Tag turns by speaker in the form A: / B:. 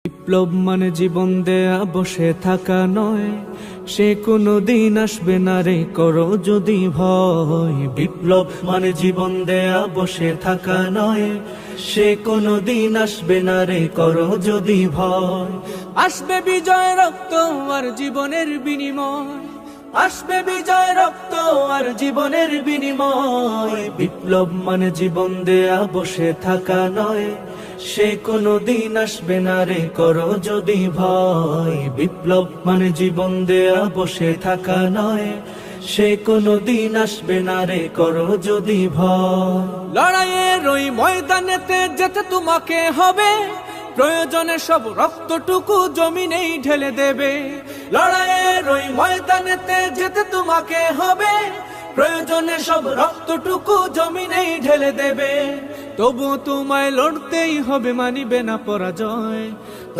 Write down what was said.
A: বিপ্লব মানে জীবন দেয়া বসে থাকা নয়, সে কোনো দিন আসবে না রে করো যদি ভয়। বিপ্লব মানে জীবন দেয়া বসে থাকা নয়, সে কোনো দিন আসবে না রে করো যদি ভয়। আসবে বিজয় রক্ত আর জীবনের বিনিময়, আসবে বিজয় রক্ত আর জীবনের বিনিময়। বিপ্লব মানে জীবন দেয়া বসে থাকা নয়, সে কোনো দিন আসবে না রে করো যদি ভয়। বিপ্লব মানে জীবন দেয়া বসে থাকা নয়, সে কোনো দিন আসবে না রে করো যদি ভয়। লড়াইয়ের ওই ময়দানেতে যেতে তোমাকে হবে, প্রয়োজনে সব রক্তটুকু জমিনেই ঢেলে দেবে। লড়াইয়ের ওই ময়দানেতে যেতে তোমাকে হবে, প্রয়োজনে সব রক্তটুকু জমিনেই ঢেলে দেবে। তবু তোমায় লড়তেই হবে, মানিবে না পরাজয়।